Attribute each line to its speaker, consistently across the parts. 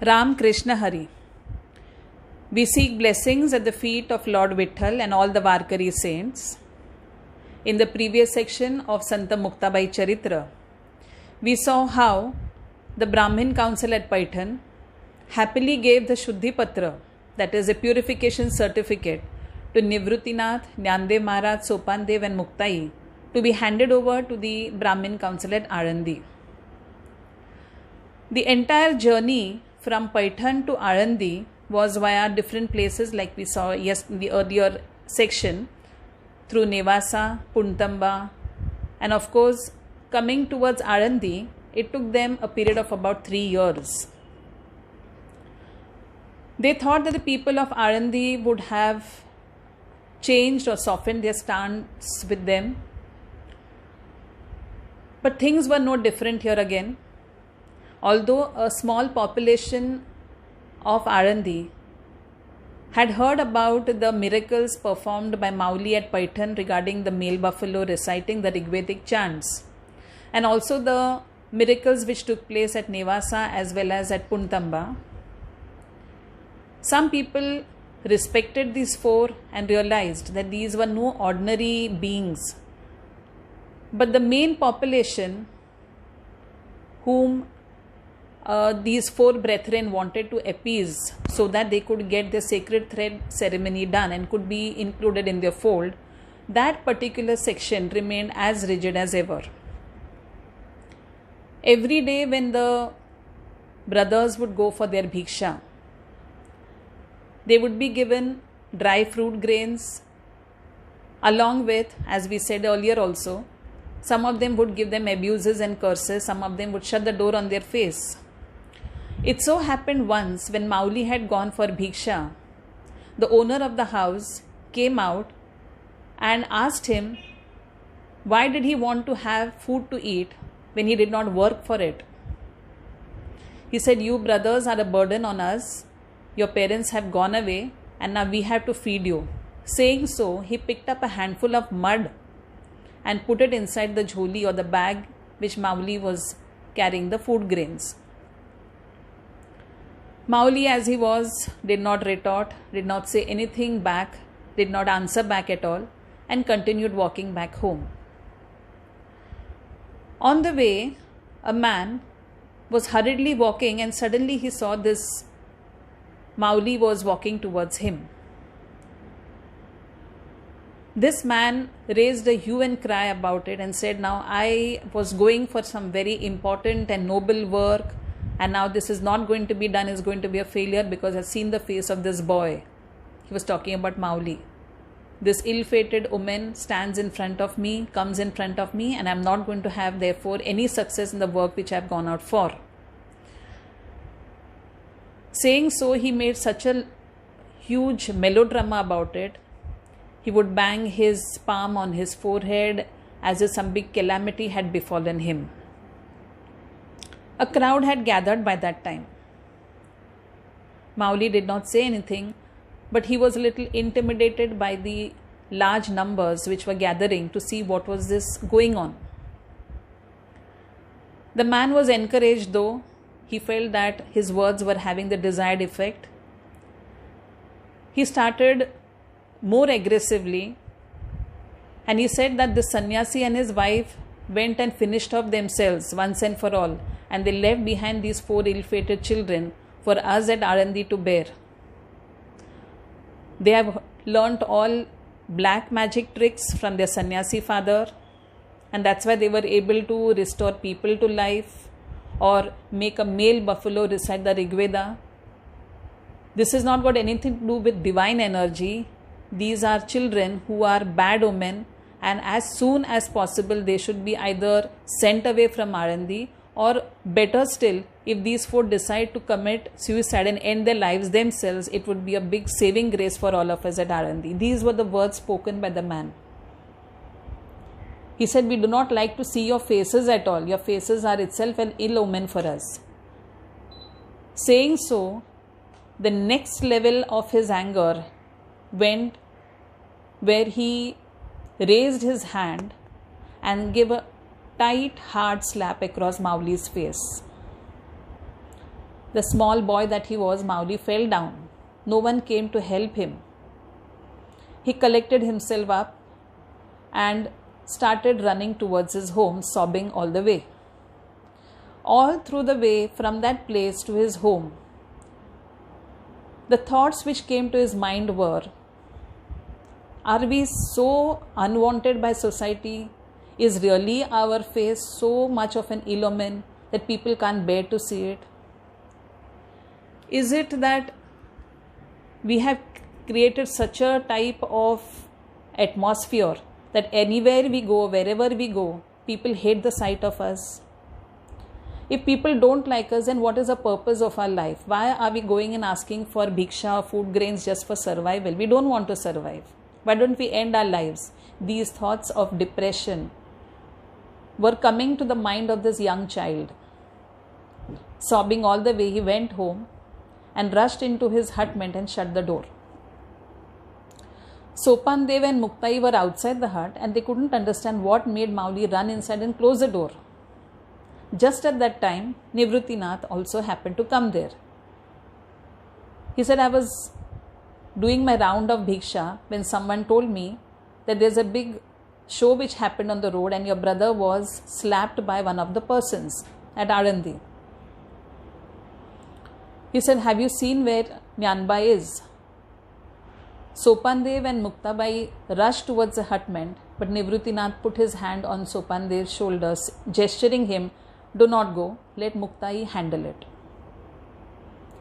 Speaker 1: Ram Krishna Hari. We seek blessings at the feet of Lord Vitthal and all the Varkari saints. In the previous section of Sant Muktabai Charitra, we saw how the Brahmin council at Paitan happily gave the Shuddhi Patra, that is a purification certificate, to Nivrutinath, Jnandev Maharaj, Sopandev and Muktai to be handed over to the Brahmin council at Alandi. The entire journey from Paitan to Alandi was via different places, like we saw in the earlier section, through Nevasa, Puntamba, and of course coming towards Alandi, it took them a period of about 3 years. They thought that the people of Alandi would have changed or softened their stance with them. But things were no different here again. Although a small population of Alandi had heard about the miracles performed by Mauli at Paitan regarding the male buffalo reciting the Rigvedic chants, and also the miracles which took place at Nevasa as well as at Puntamba, some people respected these four and realized that these were no ordinary beings, but the main population whom these four brethren wanted to appease so that they could get the sacred thread ceremony done and could be included in their fold. That particular section remained as rigid as ever. Every day when the brothers would go for their bhiksha, they would be given dry fruit grains along with, as we said earlier also, some of them would give them abuses and curses, some of them would shut the door on their face. It so happened once when Mauli had gone for bhiksha, the owner of the house came out and asked him why did he want to have food to eat when he did not work for it. He said, "You brothers are a burden on us. Your parents have gone away and now we have to feed you." Saying so, he picked up a handful of mud and put it inside the jholi or the bag which Mauli was carrying the food grains. Mauli, as he was, did not retort, did not say anything back, did not answer back at all, and continued walking back home. On the way, a man was hurriedly walking and suddenly he saw this Mauli was walking towards him. This man raised a hue and cry about it and said, "Now I was going for some very important and noble work, and now this is not going to be done, is going to be a failure because I've seen the face of this boy." He was talking about Mauli. "This ill-fated woman stands in front of me, comes in front of me, and I'm not going to have therefore any success in the work which I've gone out for." Saying so, he made such a huge melodrama about it. He would bang his palm on his forehead as if some big calamity had befallen him. A crowd had gathered by that time. Mauli did not say anything, but he was a little intimidated by the large numbers which were gathering to see what was this going on. The man was encouraged, though. He felt that his words were having the desired effect. He started more aggressively and he said that the sannyasi and his wife went and finished off themselves once and for all, and they left behind these four ill-fated children for us at Alandi to bear. They have learnt all black magic tricks from their sannyasi father, and that's why they were able to restore people to life or make a male buffalo recite the Rigveda. This has not got anything to do with divine energy. These are children who are bad omen, and as soon as possible they should be either sent away from Alandi, or better still, if these four decide to commit suicide and end their lives themselves, it would be a big saving grace for all of us at Alandi. These were the words spoken by the man. He said, "We do not like to see your faces at all. Your faces are itself an ill omen for us." Saying so, the next level of his anger went where he raised his hand and gave a tight, hard slap across Mauli's face. the small boy that he was, Mowgli fell down. No one came to help him. He collected himself up and started running towards his home, sobbing all the way. All through the way from that place to his home, the thoughts which came to his mind were, are we so unwanted by society? Is really our face so much of an ill omen that people can't bear to see it? Is it that we have created such a type of atmosphere that anywhere we go, wherever we go, people hate the sight of us? If people don't like us, then what is the purpose of our life? Why are we going and asking for bhiksha, food grains just for survival? We don't want to survive. Why don't we end our lives? These thoughts of depression were coming to the mind of this young child. Sobbing all the way, he went home and rushed into his hutment and shut the door. Sopandev and Muktabai were outside the hut and they couldn't understand what made Mowgli run inside and close the door. Just at that time, Nivruttinath also happened to come there. He said, I was doing my round of bhiksha when someone told me that there's a big show which happened on the road and your brother was slapped by one of the persons at Arandi. He said, have you seen where Nyanbai is? Sopandev and Muktabai rushed towards the hutment, but Nivruttinath put his hand on Sopandev's shoulders, gesturing him, do not go, let Muktabai handle it.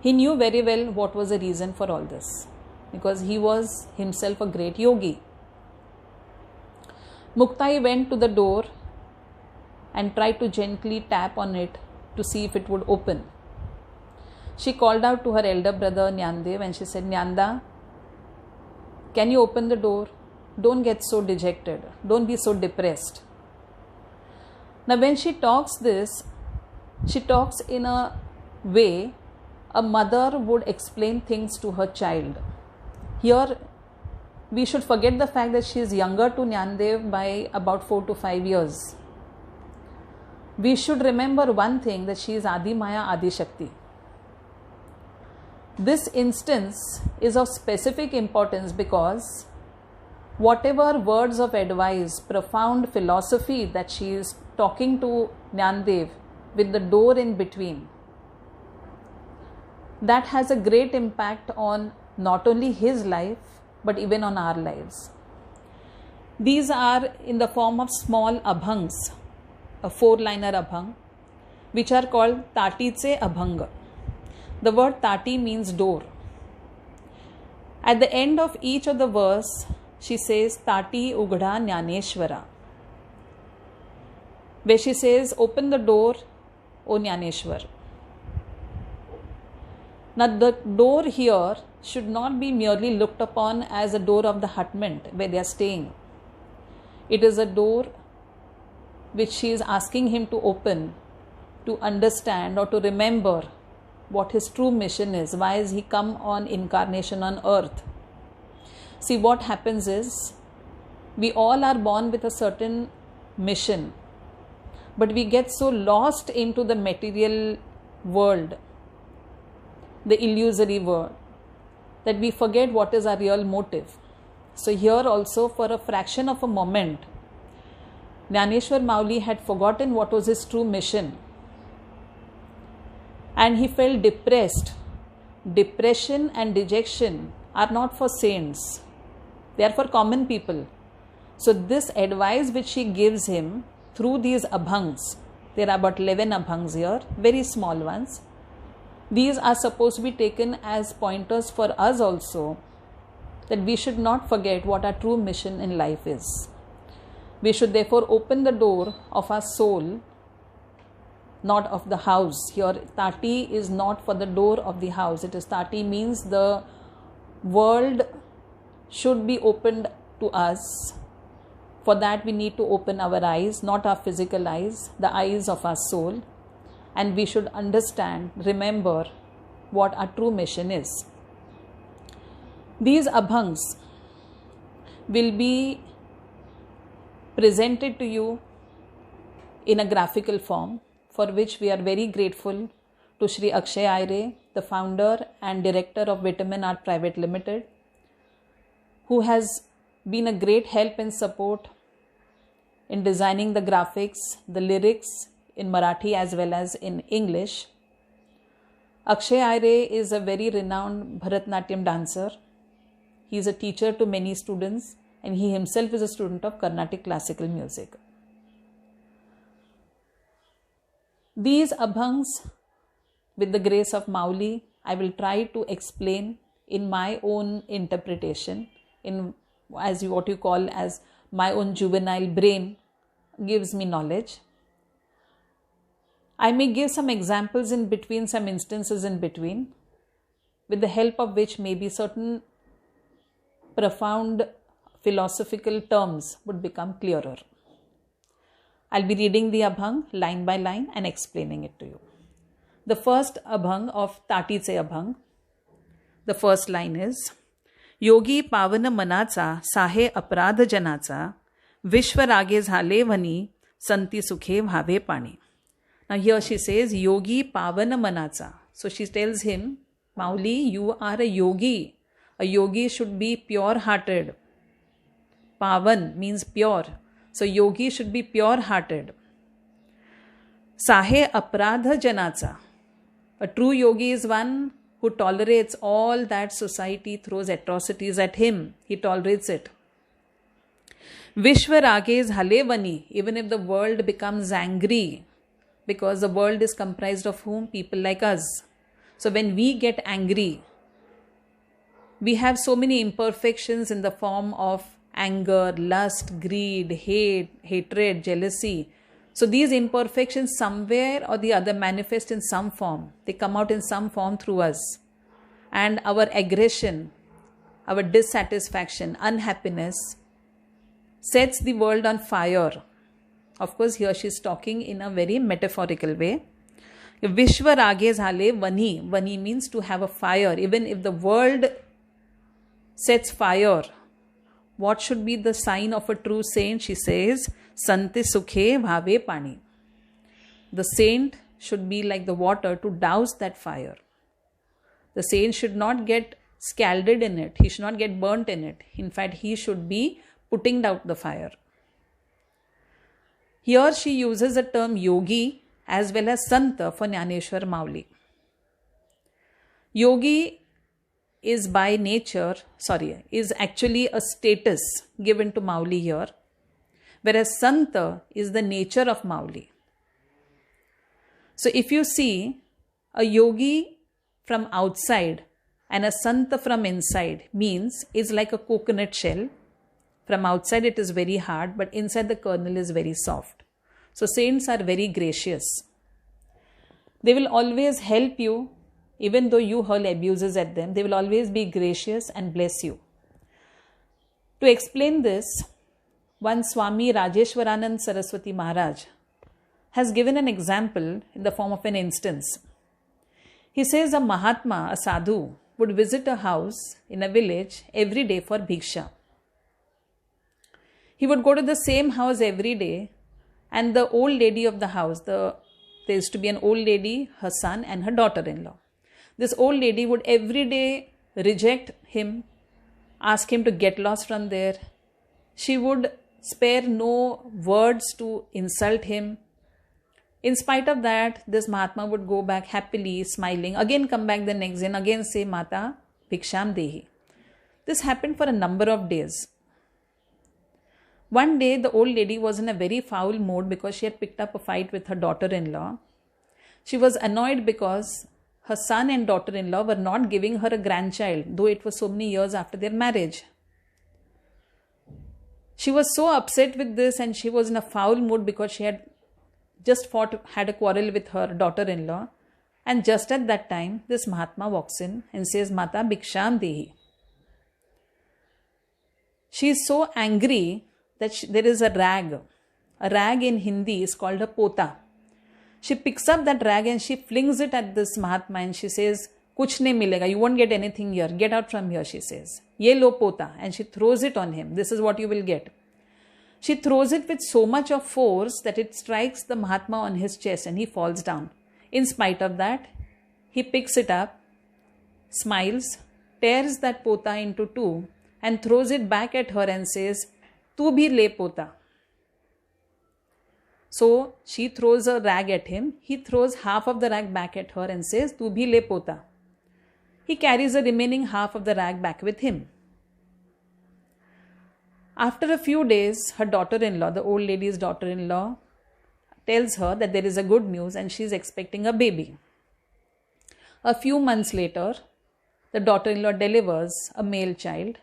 Speaker 1: He knew very well what was the reason for all this, because he was himself a great yogi. Muktabai went to the door and tried to gently tap on it to see if it would open. She called out to her elder brother Nyandev and she said, Nyanda, can you open the door? Don't get so dejected. Don't be so depressed. Now when she talks this, she talks in a way a mother would explain things to her child. Here we should forget the fact that she is younger to Nyandev by about 4 to 5 years. We should remember one thing, that she is Adi Maya, Adi Shakti. This instance is of specific importance because whatever words of advice, profound philosophy that she is talking to Nyandev with the door in between, that has a great impact on not only his life but even on our lives. These are in the form of small abhangs, a 4-liner abhang, which are called Tatiche abhang. The word Tati means door. At the end of each of the verse, she says Tati Ugda Jnaneshwara, where she says, open the door, O Jnaneshwar. Now the door here should not be merely looked upon as a door of the hutment where they are staying. It is a door which she is asking him to open, to understand or to remember what his true mission is. Why has he come on incarnation on earth? See, what happens is, we all are born with a certain mission, but we get so lost into the material world, the illusory world, that we forget what is our real motive. So here also, for a fraction of a moment, Jnaneshwar Mowgli had forgotten what was his true mission. And he felt depressed. Depression and dejection are not for saints. They are for common people. So this advice which she gives him through these abhangs, there are about 11 abhangs here, very small ones. These are supposed to be taken as pointers for us also, that we should not forget what our true mission in life is. We should therefore open the door of our soul, not of the house. Here Tati is not for the door of the house. It is Tati means the world should be opened to us. For that we need to open our eyes, not our physical eyes, the eyes of our soul. And we should understand, remember what our true mission is. These abhangs will be presented to you in a graphical form, for which we are very grateful to Shri Akshay Ayre, the founder and director of Vitamin Art Pvt Limited, who has been a great help and support in designing the graphics, the lyrics in Marathi as well as in English. Akshay Ayre is a very renowned Bharatnatyam dancer. He is a teacher to many students and he himself is a student of Carnatic classical music. These abhangs, with the grace of Mauli, I will try to explain in my own interpretation, as what you call as my own juvenile brain gives me knowledge. I may give some examples in between, some instances in between, with the help of which maybe certain profound philosophical terms would become clearer. I'll be reading the abhang line by line and explaining it to you. The first abhang of Tatiche abhang, the first line is, Yogi pavana manacha sahe aparadha janacha vishwa rage zhale vani santi sukhe bhave pani. Now here she says Yogi pavana manacha. So she tells him, Mauli, you are a yogi. A yogi should be pure-hearted. Pavan means pure. So yogi should be pure-hearted. Sahe aparadha janacha. A true yogi is one who tolerates all that society throws atrocities at him. He tolerates it. Vishwa rage zhale vani. Even if the world becomes angry, because the world is comprised of whom? People like us. So when we get angry, we have so many imperfections in the form of anger, lust, greed, hate, hatred, jealousy. So these imperfections somewhere or the other manifest in some form. They come out in some form through us. And our aggression, our dissatisfaction, unhappiness sets the world on fire. Of course, here she is talking in a very metaphorical way. Vishwa rage zhale vani. Vani means to have a fire. Even if the world sets fire, what should be the sign of a true saint? She says, Santi sukhe bhave pani. The saint should be like the water to douse that fire. The saint should not get scalded in it. He should not get burnt in it. In fact, he should be putting out the fire. Here she uses the term yogi as well as Santa for Jnaneshwar Mauli. Yogi is by nature, is actually a status given to Mauli here, whereas Santa is the nature of Mauli. So if you see a yogi from outside and a Santa from inside, means is like a coconut shell. From outside it is very hard, but inside the kernel is very soft. So saints are very gracious. They will always help you, even though you hurl abuses at them. They will always be gracious and bless you. To explain this, one Swami Rajeshwaranand Saraswati Maharaj has given an example in the form of an instance. He says a Mahatma, a sadhu, would visit a house in a village every day for bhiksha. He would go to the same house every day, and the old lady of the house, there used to be an old lady, her son and her daughter-in-law. This old lady would every day reject him, ask him to get lost from there. She would spare no words to insult him. In spite of that, this Mahatma would go back happily, smiling, again come back the next day and again say, Mata, Bhiksham Dehi. This happened for a number of days. One day, the old lady was in a very foul mood because she had picked up a fight with her daughter-in-law. She was annoyed because her son and daughter-in-law were not giving her a grandchild, though it was so many years after their marriage. She was so upset with this and she was in a foul mood because she had just had a quarrel with her daughter-in-law. And just at that time, this Mahatma walks in and says, Mata Bhiksham Dehi. She is so angry that there is a rag. A rag in Hindi is called a pota. She picks up that rag and she flings it at this Mahatma and she says, Kuch nahi milega, you won't get anything here. Get out from here, she says. Ye lo pota. And she throws it on him. This is what you will get. She throws it with so much of force that it strikes the Mahatma on his chest and he falls down. In spite of that, He picks it up, smiles, tears that pota into two and throws it back at her and says, "Tu bhi le pota." So she throws a rag at him. He throws half of the rag back at her and says, "Tu bhi le pota." He carries the remaining half of the rag back with him. After a few days, her daughter-in-law, the old lady's daughter-in-law, tells her that there is a good news and she is expecting a baby. A few months later, the daughter-in-law delivers a male child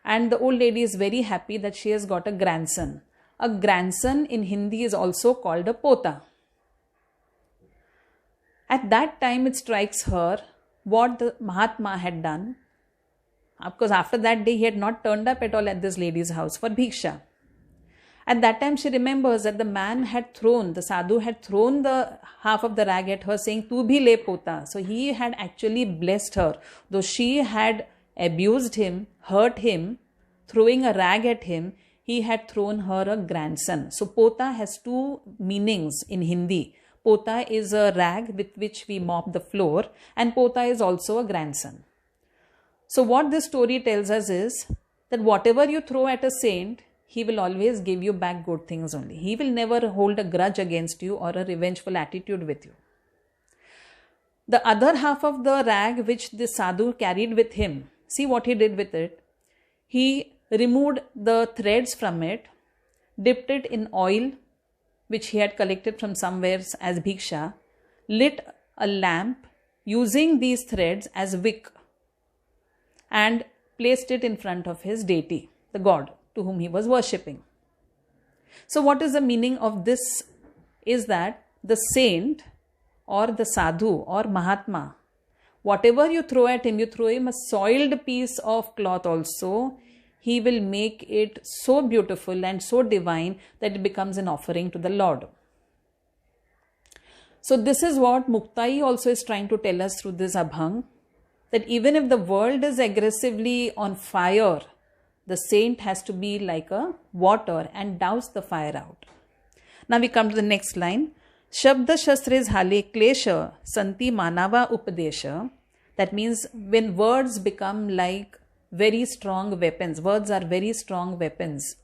Speaker 1: and the old lady is very happy that she has got a grandson. A grandson in Hindi is also called a pota. At that time, it strikes her what the Mahatma had done. Of course, after that day, he had not turned up at all at this lady's house for bhiksha. At that time, she remembers that the man had thrown, the sadhu had thrown the half of the rag at her saying, "Tu bhi le pota." So he had actually blessed her. Though she had abused him, hurt him, throwing a rag at him, he had thrown her a grandson. So pota has two meanings in Hindi. Pota is a rag with which we mop the floor and pota is also a grandson. So what this story tells us is that whatever you throw at a saint, he will always give you back good things only. He will never hold a grudge against you or a revengeful attitude with you. The other half of the rag which the sadhu carried with him, see what he did with it. He removed the threads from it, dipped it in oil which he had collected from somewhere as bhiksha, lit a lamp using these threads as wick and placed it in front of his deity, the god to whom he was worshipping. So what is the meaning of this is that the saint or the sadhu or Mahatma, whatever you throw at him, you throw him a soiled piece of cloth also, he will make it so beautiful and so divine that it becomes an offering to the Lord. So this is what Muktabai also is trying to tell us through this abhang, that even if the world is aggressively on fire, the saint has to be like a water and douse the fire out. Now we come to the next line. Shabda shastris hale klesha santi manava upadesha. That means when words become like very strong weapons, words are very strong weapons,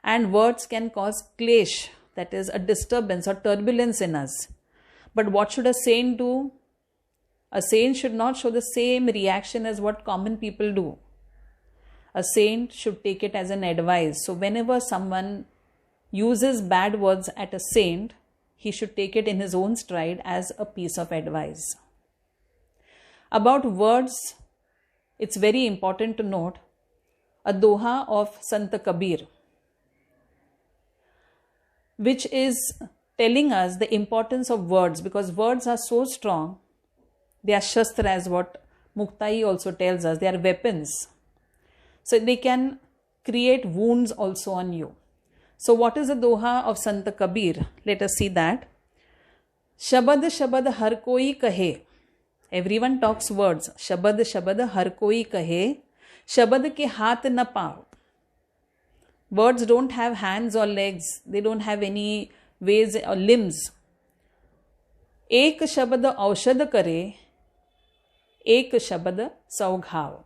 Speaker 1: and words can cause klesh, that is a disturbance or turbulence in us. But what should a saint do? A saint should not show the same reaction as what common people do. A saint should take it as an advice. So whenever someone uses bad words at a saint, he should take it in his own stride as a piece of advice. About words, it's very important to note a doha of Sant Kabir, which is telling us the importance of words, because words are so strong. They are shastra, as what Muktabai also tells us. They are weapons. So they can create wounds also on you. So what is the doha of Sant Kabir? Let us see that. Shabad shabad har koi kahe. Everyone talks words. Shabad shabad har koi kahe. Shabad ke haath na pao. Words don't have hands or legs. They don't have any ways or limbs. Ek shabad aushad kare. Ek shabad saughav.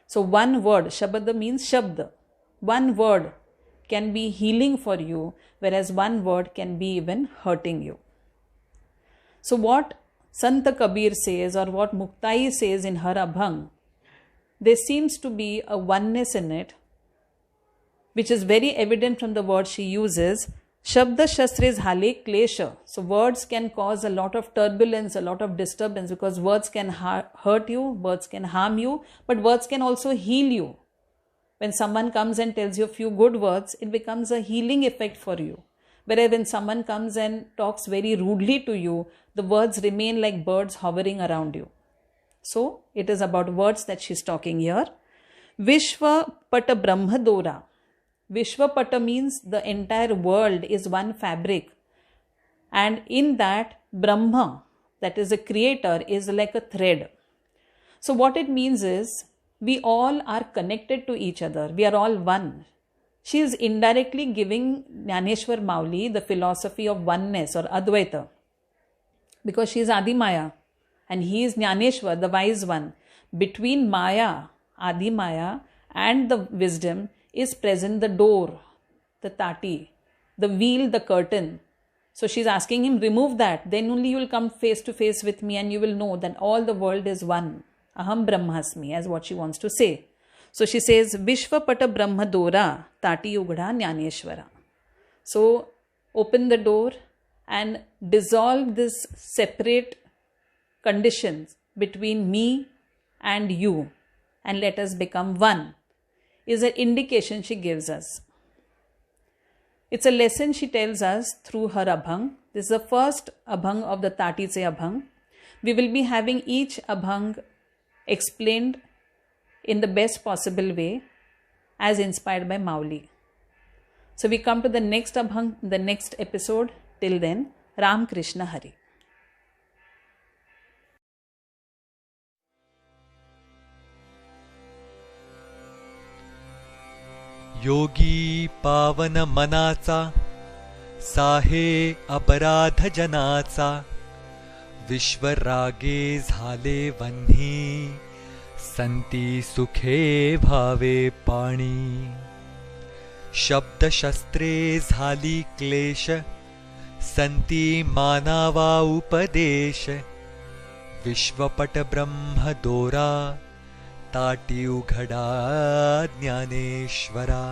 Speaker 1: So one word, shabad means shabd. One word can be healing for you, whereas one word can be even hurting you. So what Sant Kabir says or what Muktabai says in her abhang, there seems to be a oneness in it, which is very evident from the word she uses. Shabda shastris hale klesha. So words can cause a lot of turbulence, a lot of disturbance, because words can hurt you, words can harm you, but words can also heal you. When someone comes and tells you a few good words, it becomes a healing effect for you. Whereas when someone comes and talks very rudely to you, the words remain like birds hovering around you. So it is about words that she's talking here. Vishwa Pata Brahma Dora. Vishwapata means the entire world is one fabric, and in that Brahma, that is a creator, is like a thread. So what it means is we all are connected to each other. We are all one. She is indirectly giving Jnaneshwar Mauli the philosophy of oneness or Advaita, because she is Adi Maya. and he is Jnaneshwar, the wise one. Between Maya, Adi Maya, and the wisdom is present the door, the tati, the veil, the curtain. So she's asking him, remove that, then only you will come face to face with me and you will know that all the world is one. Aham Brahmasmi, as what she wants to say. So she says, Vishwapata Brahma Dora, Tati Ugda Jnaneshwara. So open the door and dissolve this separate conditions between me and you and let us become one, is an indication she gives us. It's a lesson she tells us through her abhang. This is the first abhang of the Tatiche abhang. We will be having each abhang explained in the best possible way as inspired by Mauli. So we come to the next abhang, the next episode. Till then, Ram Krishna Hari.
Speaker 2: योगी पावन मनाचा साहे अपराध जनाचा विश्वरागे झाले वन्ही संती सुखे भावे पाणी शब्द शस्त्रे झाली क्लेश संती मानावा उपदेश विश्वपट ब्रह्म दोरा ताटी उघडा ज्ञानेश्वरा।